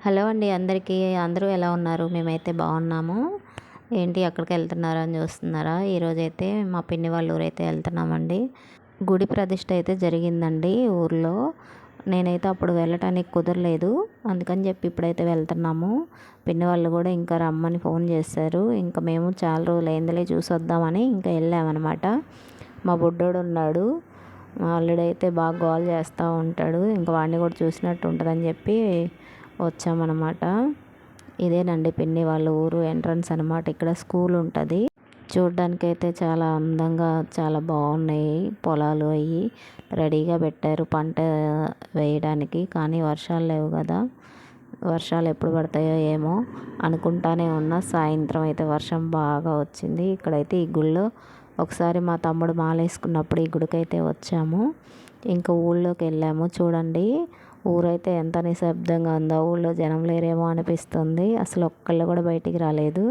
Hello అండి అందరికీ. అందరూ ఎలా ఉన్నారు? మేమైతే బాగున్నాము. ఏంటి ఎక్కడికి వెళ్తున్నారా అని చూస్తున్నారా? ఈరోజైతే మా పిన్ని వాళ్ళ ఊరైతే వెళ్తున్నామండి. గుడి ప్రతిష్ట అయితే జరిగిందండి ఊర్లో. నేనైతే అప్పుడు వెళ్ళటానికి కుదరలేదు, అందుకని చెప్పి ఇప్పుడైతే వెళ్తున్నాము. పిన్ని వాళ్ళు కూడా ఇంకా రమ్మని ఫోన్ చేశారు. ఇంకా మేము చాలా రోజులు అయిందిలే చూసి వద్దామని ఇంకా వెళ్ళామన్నమాట. మా బుడ్డోడు ఉన్నాడు, మా అల్లుడు అయితే బాగా గోల్ చేస్తూ ఉంటాడు. ఇంకా వాడిని కూడా చూసినట్టు ఉంటుందని చెప్పి వచ్చామన్నమాట. ఇదేనండి పిన్ని వాళ్ళ ఊరు ఎంట్రన్స్ అనమాట. ఇక్కడ స్కూల్ ఉంటుంది. చూడ్డానికి అయితే చాలా అందంగా చాలా బాగున్నాయి. పొలాలు అవి రెడీగా పెట్టారు పంట వేయడానికి. కానీ వర్షాలు లేవు కదా, వర్షాలు ఎప్పుడు పడతాయో ఏమో అనుకుంటానే ఉన్నా. సాయంత్రం అయితే వర్షం బాగా వచ్చింది. ఇక్కడైతే ఈ గుళ్ళో ఒకసారి మా తమ్ముడు మాలేసుకున్నప్పుడు ఈ గుడికైతే వచ్చాము. ఇంకా ఊళ్ళోకి వెళ్ళాము. చూడండి ఊరైతే ఎంత నిశ్శబ్దంగా ఉందో. ఊళ్ళో జనం లేరేమో అనిపిస్తుంది. అసలు ఒక్కళ్ళు కూడా బయటికి రాలేదు.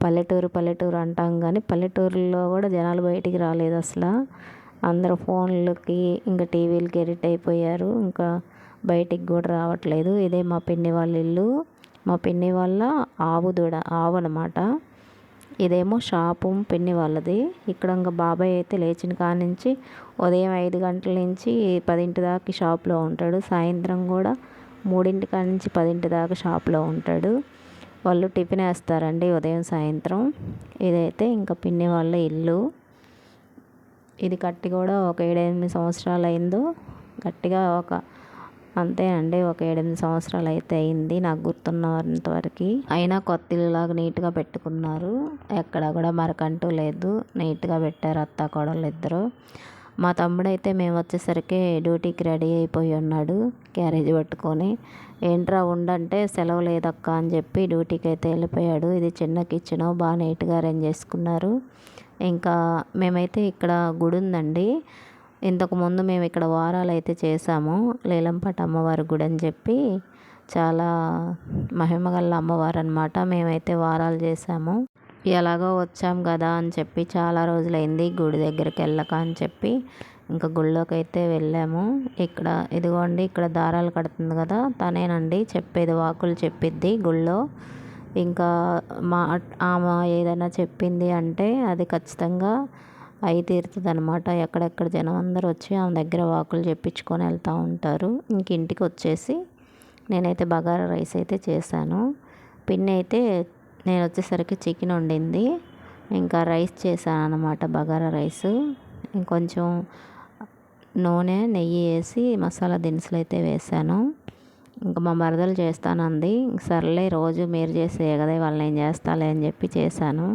పల్లెటూరు పల్లెటూరు అంటాం కానీ పల్లెటూరులో కూడా జనాలు బయటికి రాలేదు అసలు. అందరూ ఫోన్లకి ఇంకా టీవీలకి ఎడిట్ అయిపోయారు. ఇంకా బయటికి కూడా రావట్లేదు. ఇదే మా పిన్ని వాళ్ళ ఇల్లు. మా పిన్ని వాళ్ళ ఆవు అనమాట. ఇదేమో షాపు పిన్ని వాళ్ళది. ఇక్కడ ఇంకా బాబాయ్ అయితే లేచిన కాడ నుంచి ఉదయం 5 గంటల నుంచి 10 దాకా షాప్లో ఉంటాడు. సాయంత్రం కూడా 3 కాడ నుంచి 10 దాకా షాప్లో ఉంటాడు. వాళ్ళు టిఫిన్ వేస్తారండి ఉదయం సాయంత్రం. ఇదైతే ఇంకా పిన్ని వాళ్ళ ఇల్లు. ఇది కట్టి కూడా ఒక 7-8 సంవత్సరాలు అయిందో. గట్టిగా అంతే అండి, ఒక 7-8 సంవత్సరాలు అయితే అయింది నాకు గుర్తున్నంతవరకు. అయినా కొత్త ఇల్లులాగా నీట్గా పెట్టుకున్నారు. ఎక్కడ కూడా మరకంటూ లేదు, నీట్గా పెట్టారు అత్త కోడళ్ళు ఇద్దరు. మా తమ్ముడైతే మేము వచ్చేసరికి డ్యూటీకి రెడీ అయిపోయి ఉన్నాడు క్యారేజ్ పట్టుకొని. ఏంట్రా ఉండంటే సెలవు లేదక్క అని చెప్పి డ్యూటీకి అయితే వెళ్ళిపోయాడు. ఇది చిన్న కిచెను, బాగా నీట్గా అరేంజ్ చేసుకున్నారు. ఇంకా మేమైతే ఇక్కడ గుడి ఉందండి. ఇంతకుముందు మేము ఇక్కడ వారాలు అయితే చేసాము. లీలంపట అమ్మవారి గుడి అని చెప్పి చాలా మహిమగల అమ్మవారు అనమాట. మేమైతే వారాలు చేసాము. ఎలాగో వచ్చాం కదా అని చెప్పి చాలా రోజులైంది గుడి దగ్గరికి వెళ్ళక అని చెప్పి ఇంకా గుళ్ళోకి అయితే వెళ్ళాము. ఇక్కడ ఇదిగోండి, ఇక్కడ దారాలు కడుతుంది కదా తనేనండి చెప్పేది, వాకులు చెప్పిద్ది గుళ్ళో. ఇంకా ఆమె ఏదైనా చెప్పింది అంటే అది ఖచ్చితంగా అయి తీరుతుంది అనమాట. ఎక్కడెక్కడ జనం అందరూ వచ్చి ఆమె దగ్గర వాకులు చెప్పించుకొని వెళ్తూ ఉంటారు. ఇంక ఇంటికి వచ్చేసి నేనైతే బగారా రైస్ అయితే చేశాను. పిన్ని అయితే నేను వచ్చేసరికి చికెన్ వండింది. ఇంకా రైస్ చేశాను అనమాట, బగారా రైస్. ఇంకొంచెం నూనె నెయ్యి వేసి మసాలా దినుసులు అయితే వేసాను. ఇంకా మా మరదలు చేస్తానంది. సర్లే రోజు మీరు చేసే కదా వాళ్ళు నేను చేస్తాలే అని చెప్పి చేశాను.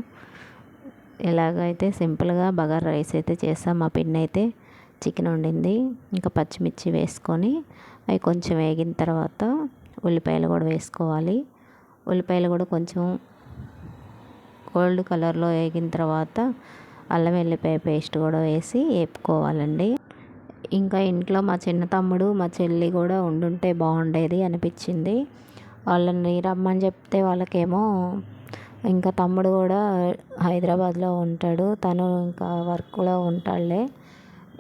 ఇలాగైతే సింపుల్గా బగారా రైస్ అయితే చేసాం. మా పిన్ని అయితే చికెన్ వండింది. ఇంకా పచ్చిమిర్చి వేసుకొని అవి కొంచెం వేగిన తర్వాత ఉల్లిపాయలు కూడా వేసుకోవాలి. ఉల్లిపాయలు కూడా కొంచెం గోల్డ్ కలర్లో వేగిన తర్వాత అల్లం వెల్లిపాయ పేస్ట్ కూడా వేసి వేపుకోవాలండి. ఇంకా ఇంట్లో మా చిన్న తమ్ముడు మా చెల్లి కూడా ఉండుంటే బాగుండేది అనిపించింది. వాళ్ళని రమ్మని చెప్తే వాళ్ళకేమో, ఇంకా తమ్ముడు కూడా హైదరాబాద్లో ఉంటాడు, తను ఇంకా వర్క్లో ఉంటాడులే.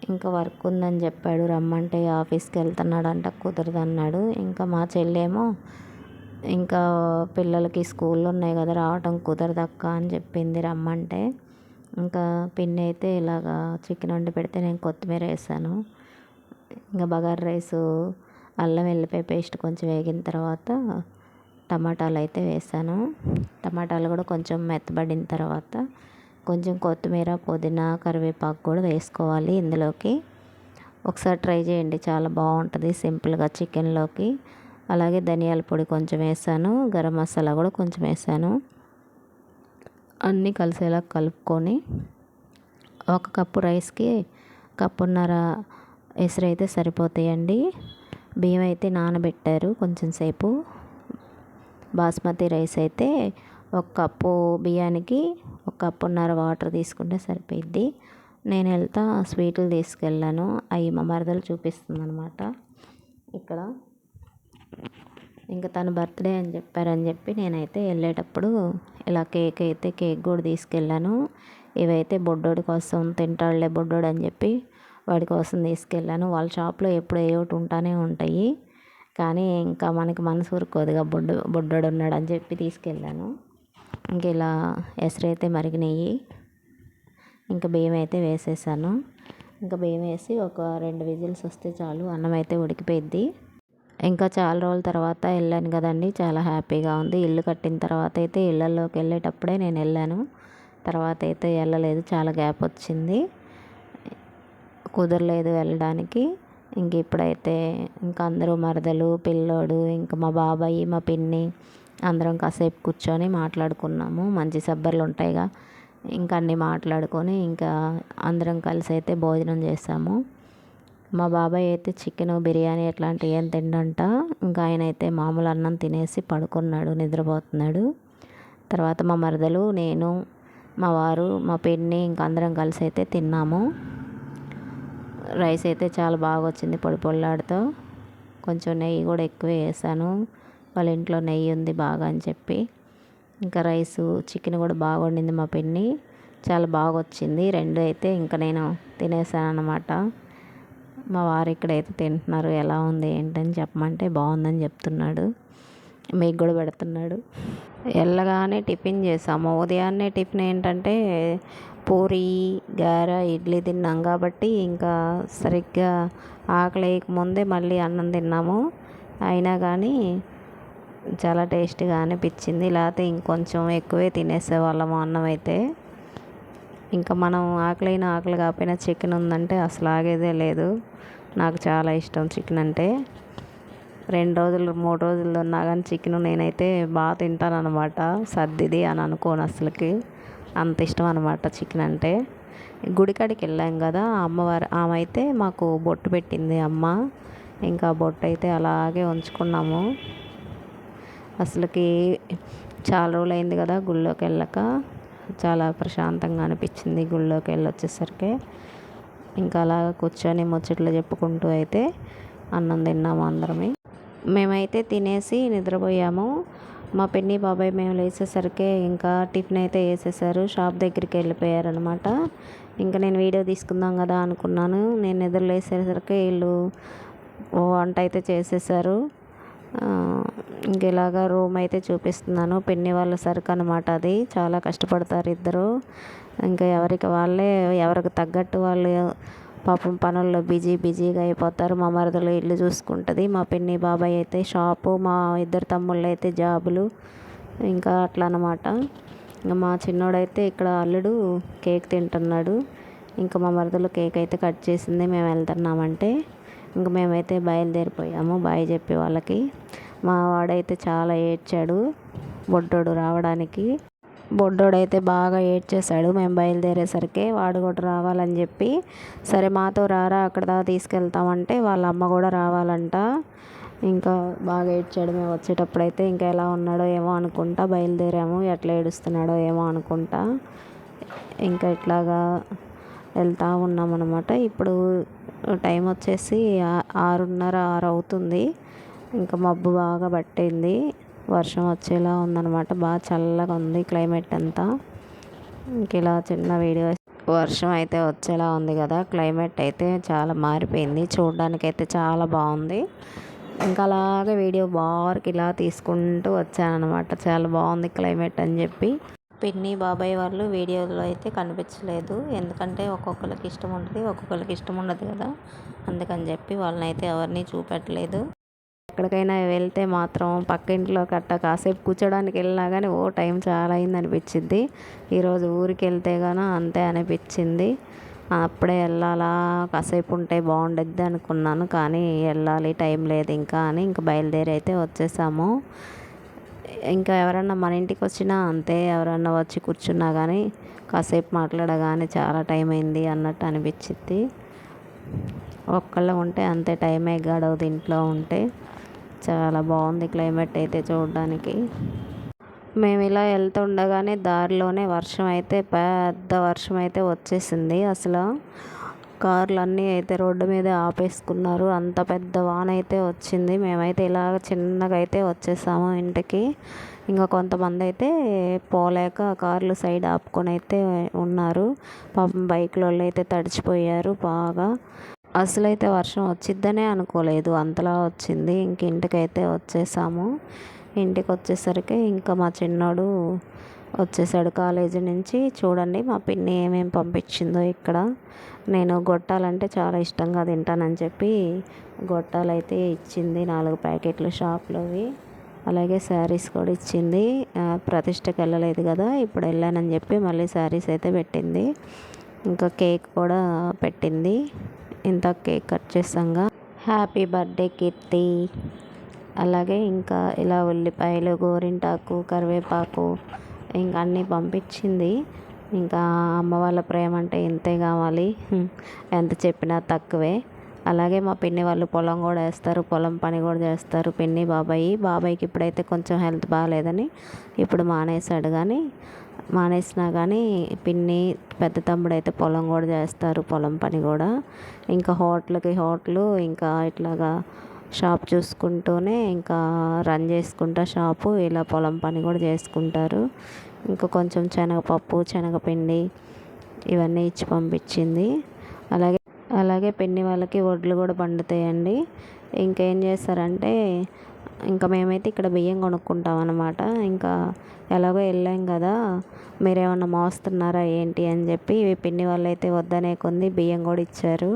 ఇంకా వర్క్ ఉందని చెప్పాడు, రమ్మంటే ఆఫీస్కి వెళ్తున్నాడంట, కుదరదన్నాడు. ఇంకా మా చెల్లేమో ఇంకా పిల్లలకి స్కూళ్ళు ఉన్నాయి కదా రావటం కుదరదక్క అని చెప్పింది రమ్మంటే. ఇంకా పిన్ని అయితే ఇలాగా చికెన్ వండి పెడితే నేను కొత్తిమీర వేసాను. ఇంకా బగారా రైసు అల్లం వెల్లిపాయ పేస్ట్ కొంచెం వేగిన తర్వాత టమాటాలు అయితే వేసాను. టమాటాలు కూడా కొంచెం మెత్తబడిన తర్వాత కొంచెం కొత్తిమీర, పుదీనా, కరివేపాకు కూడా వేసుకోవాలి ఇందులోకి. ఒకసారి ట్రై చేయండి, చాలా బాగుంటుంది సింపుల్గా చికెన్లోకి. అలాగే ధనియాల పొడి కొంచెం వేసాను, గరం మసాలా కూడా కొంచెం వేసాను. అన్నీ కలిసేలా కలుపుకొని ఒక కప్పు రైస్కి కప్పున్నర ఎసురైతే సరిపోతాయండి. బియ్యం అయితే నానబెట్టారు కొంచెం సేపు. బాస్మతి రైస్ అయితే ఒక కప్పు బియ్యానికి 1.5 కప్పున్నర వాటర్ తీసుకుంటే సరిపోయిద్ది. నేను వెళ్తా స్వీట్లు తీసుకెళ్ళాను, అవి మా మరదలు చూపిస్తుంది అనమాట ఇక్కడ. ఇంకా తన బర్త్డే అని చెప్పారని చెప్పి నేనైతే వెళ్ళేటప్పుడు ఇలా కేక్ కూడా తీసుకెళ్ళాను. ఇవైతే బొడ్డోడి కోసం తింటాడులే బొడ్డోడు అని చెప్పి వాడి కోసం తీసుకెళ్ళాను. వాళ్ళ షాప్లో ఎప్పుడు ఏ ఒకటి ఉంటానే ఉంటాయి. కానీ ఇంకా మనకి మనసు ఊరుకోదుగా, బుడ్డోడు ఉన్నాడని చెప్పి తీసుకెళ్ళాను. ఇంక ఇలా ఎసరైతే మరిగినాయి. ఇంకా బియ్యం అయితే వేసేసాను. ఇంకా బియ్యం వేసి ఒక 2 విజిల్స్ వస్తే చాలు, అన్నం అయితే ఉడికిపోయిద్ది. ఇంకా చాలా రోజుల తర్వాత వెళ్ళాను కదండి, చాలా హ్యాపీగా ఉంది. ఇల్లు కట్టిన తర్వాత అయితే ఇళ్ళల్లోకి వెళ్ళేటప్పుడే నేను వెళ్ళాను, తర్వాత అయితే వెళ్ళలేదు. చాలా గ్యాప్ వచ్చింది, కుదరలేదు వెళ్ళడానికి. ఇంక ఇప్పుడైతే ఇంకా అందరూ మరదలు, పిల్లోడు, ఇంకా మా బాబాయి, మా పిన్ని అందరం కాసేపు కూర్చొని మాట్లాడుకున్నాము. మంచి సబ్బర్లు ఉంటాయిగా, ఇంకా అన్నీ మాట్లాడుకొని ఇంకా అందరం కలిసి అయితే భోజనం చేసాము. మా బాబాయ్ అయితే చికెన్ బిర్యానీ అట్లాంటివి ఏం తిండంట. ఇంకా ఆయన అయితే మామూలు అన్నం తినేసి పడుకున్నాడు, నిద్రపోతున్నాడు. తర్వాత మా మరదలు, నేను, మా వారు, మా పిన్ని ఇంకా అందరం కలిసి అయితే తిన్నాము. రైస్ అయితే చాలా బాగా వచ్చింది, పొడి పొడిలాడుతూ. కొంచెం నెయ్యి కూడా ఎక్కువ వేసాను, వాళ్ళ ఇంట్లో నెయ్యి ఉంది బాగా అని చెప్పి. ఇంకా రైసు, చికెన్ కూడా బాగా వండింది మా పిన్ని, చాలా బాగా వచ్చింది. 2 అయితే ఇంకా నేను తినేసాను అన్నమాట. మా వారు ఇక్కడైతే తింటున్నారు, ఎలా ఉంది ఏంటని చెప్పమంటే బాగుందని చెప్తున్నాడు, మీకు కూడా పెడుతున్నాడు. వెళ్ళగానే టిఫిన్ చేసాము. ఉదయాన్నే టిఫిన్ ఏంటంటే పూరి, గార, ఇడ్లీ తిన్నాం కాబట్టి ఇంకా సరిగ్గా ఆకలి ముందే మళ్ళీ అన్నం తిన్నాము. అయినా కానీ చాలా టేస్ట్గా అనిపించింది. లేకపోతే ఇంకొంచెం ఎక్కువే తినేసేవాళ్ళము అన్నం అయితే. ఇంకా మనం ఆకలి కాకపోయినా చికెన్ ఉందంటే అసలు ఆగేదే లేదు. నాకు చాలా ఇష్టం చికెన్ అంటే. 2 రోజులు 3 రోజులు ఉన్నా కానీ చికెన్ నేనైతే బాగా తింటాను అనమాట. సర్దిది అని అనుకోను అసలుకి, అంత ఇష్టం అనమాట చికెన్ అంటే. గుడికాడికి వెళ్ళాం కదా, అమ్మవారు ఆమె అయితే మాకు బొట్టు పెట్టింది అమ్మ. ఇంకా బొట్టు అయితే అలాగే ఉంచుకున్నాము. అసలుకి చాలా రోజులు అయింది కదా గుళ్ళోకి వెళ్ళక, చాలా ప్రశాంతంగా అనిపించింది గుళ్ళోకి వెళ్ళి వచ్చేసరికి. ఇంకా అలా కూర్చొని ముచ్చట్లు చెప్పుకుంటూ అయితే అన్నం తిన్నాము అందరమే. మేమైతే తినేసి నిద్రపోయాము. మా పిన్ని బాబాయ్ మేము లేచేసరికి ఇంకా టిఫిన్ అయితే వేసేసారు, షాప్ దగ్గరికి వెళ్ళిపోయారు అనమాట. ఇంకా నేను వీడియో తీసుకుందాం కదా అనుకున్నాను. నేను నిద్ర లేచేసరికి వీళ్ళు వంట అయితే చేసేసారు. ఇంక ఇలాగా రూమ్ అయితే చూపిస్తున్నాను. పిన్ని వాళ్ళ సరుకు అనమాట అది, చాలా కష్టపడతారు ఇద్దరు. ఇంకా ఎవరికి వాళ్ళే, ఎవరికి తగ్గట్టు వాళ్ళు పాపం పనుల్లో బిజీగా అయిపోతారు. మా మరదలు ఇల్లు చూసుకుంటుంది, మా పిన్ని బాబాయ్ అయితే షాపు, మా ఇద్దరు తమ్ముళ్ళు అయితే జాబులు, ఇంకా అట్లా అనమాట. మా చిన్నోడైతే ఇక్కడ అల్లుడు కేక్ తింటున్నాడు. ఇంకా మా మరదలు కేక్ అయితే కట్ చేసింది, మేము వెళ్తున్నామంటే. ఇంక మేమైతే బయలుదేరిపోయాము బాయ్ చెప్పి వాళ్ళకి. మా వాడైతే చాలా ఏడ్చాడు బొడ్డోడు రావడానికి. బొడ్డోడైతే బాగా ఏడ్చేశాడు మేము బయలుదేరేసరికి. వాడు కూడా రావాలని చెప్పి, సరే మాతో రారా అక్కడ దాకా తీసుకెళ్తామంటే వాళ్ళ అమ్మ కూడా రావాలంట. ఇంకా బాగా ఏడ్చాడు. మేము వచ్చేటప్పుడైతే ఇంకా ఎలా ఉన్నాడో ఏమో అనుకుంటా బయలుదేరాము, ఎట్లా ఏడుస్తున్నాడో ఏమో అనుకుంటా. ఇంకా ఇట్లాగా వెళ్తూ ఉన్నామన్నమాట. ఇప్పుడు టైం వచ్చేసి 6:30 6 అవుతుంది. ఇంకా మబ్బు బాగా పట్టింది, వర్షం వచ్చేలా ఉందన్నమాట. బాగా చల్లగా ఉంది క్లైమేట్ అంతా. ఇంక ఇలా చిన్న వీడియో, వర్షం అయితే వచ్చేలా ఉంది కదా, క్లైమేట్ అయితే చాలా మారిపోయింది, చూడడానికైతే చాలా బాగుంది. ఇంకా అలాగే వీడియో బార్కి ఇలా తీసుకుంటూ వచ్చానమాట, చాలా బాగుంది క్లైమేట్ అని చెప్పి. పిన్ని బాబాయ్ వాళ్ళు వీడియోలో అయితే కనిపించలేదు, ఎందుకంటే ఒక్కొక్కరికి ఇష్టం ఉంటుంది, ఒక్కొక్కరికి ఇష్టం ఉండదు కదా, అందుకని చెప్పి వాళ్ళని అయితే ఎవరిని చూపెట్టలేదు. ఎక్కడికైనా వెళ్తే మాత్రం పక్కింట్లో కాసేపు కూర్చోడానికి వెళ్ళినా కానీ టైం చాలా అయింది అనిపించింది. ఈరోజు ఊరికి వెళ్తే గాన అంతే అనిపించింది. అప్పుడే వెళ్ళాలా, కాసేపు ఉంటే బాగుండద్ది అనుకున్నాను, కానీ వెళ్ళాలి, టైం లేదు ఇంకా అని ఇంకా బయలుదేరి అయితే వచ్చేసాము. ఇంకా ఎవరన్నా మన ఇంటికి వచ్చినా అంతే, ఎవరన్నా వచ్చి కూర్చున్నా కానీ కాసేపు మాట్లాడగానే చాలా టైం అయింది అన్నట్టు అనిపించింది. ఒక్కళ్ళ ఉంటే అంతే, టైమే గడవదు ఇంట్లో ఉంటే. చాలా బాగుంది క్లైమేట్ అయితే చూడడానికి. మేము ఇలా వెళ్తుండగానే దారిలోనే వర్షం అయితే, పెద్ద వర్షం అయితే వచ్చేసింది. అసలు కార్లు అన్నీ అయితే రోడ్డు మీద ఆపేసుకున్నారు, అంత పెద్ద వాన అయితే వచ్చింది. మేమైతే ఇలాగ చిన్నగా అయితే వచ్చేసాము ఇంటికి. ఇంకా కొంతమంది అయితే పోలేక కార్లు సైడ్ ఆపుకొని అయితే ఉన్నారు. పాపం బైక్లో అయితే తడిచిపోయారు బాగా. అసలైతే వర్షం వచ్చిద్దనే అనుకోలేదు, అంతలా వచ్చింది. ఇంక ఇంటికైతే వచ్చేసాము. ఇంటికి వచ్చేసరికి ఇంకా మా చిన్నోడు వచ్చేసాడు కాలేజీ నుంచి. చూడండి మా పిన్ని ఏమేమి పంపించిందో ఇక్కడ. నేను గొట్టాలంటే చాలా ఇష్టంగా తింటానని చెప్పి గొట్టాలు అయితే ఇచ్చింది, 4 ప్యాకెట్లు షాప్లోవి. అలాగే శారీస్ కూడా ఇచ్చింది. ప్రతిష్టకి వెళ్ళలేదు కదా, ఇప్పుడు వెళ్ళానని చెప్పి మళ్ళీ శారీస్ అయితే పెట్టింది. ఇంకా కేక్ కూడా పెట్టింది. ఇంత కేక్ కట్ చేసాంగా. హ్యాపీ బర్త్డే కీర్తి. అలాగే ఇంకా ఇలా ఉల్లిపాయలు, గోరింటాకు, కరివేపాకు ఇంకా అన్నీ పంపించింది. ఇంకా అమ్మ వాళ్ళ ప్రేమ అంటే ఇంతే కావాలి, ఎంత చెప్పినా తక్కువే. అలాగే మా పిన్ని వాళ్ళు పొలం కూడా వేస్తారు, పొలం పని కూడా చేస్తారు పిన్ని బాబాయ్కి ఇప్పుడైతే కొంచెం హెల్త్ బాగాలేదని ఇప్పుడు మానేశాడు. కానీ మానేసినా కానీ పిన్ని పెద్ద తమ్ముడు అయితే పొలం కూడా చేస్తారు, పొలం పని కూడా. ఇంకా హోటలు ఇంకా ఇట్లాగా షాప్ చూసుకుంటూనే ఇంకా రన్ చేసుకుంటా షాపు, ఇలా పొలం పని కూడా చేసుకుంటారు. ఇంకా కొంచెం శనగపప్పు, శనగపిండి ఇవన్నీ ఇచ్చి పంపించింది. అలాగే అలాగే పిన్ని వాళ్ళకి వడ్లు కూడా పండుతాయండి. ఇంకేం చేస్తారంటే ఇంకా మేమైతే ఇక్కడ బియ్యం కొనుక్కుంటాం అన్నమాట. ఇంకా ఎలాగో వెళ్ళాం కదా, మీరేమన్నా మోస్తున్నారా ఏంటి అని చెప్పి పిన్ని వాళ్ళు అయితే వద్దనే కొంది బియ్యం కూడా ఇచ్చారు.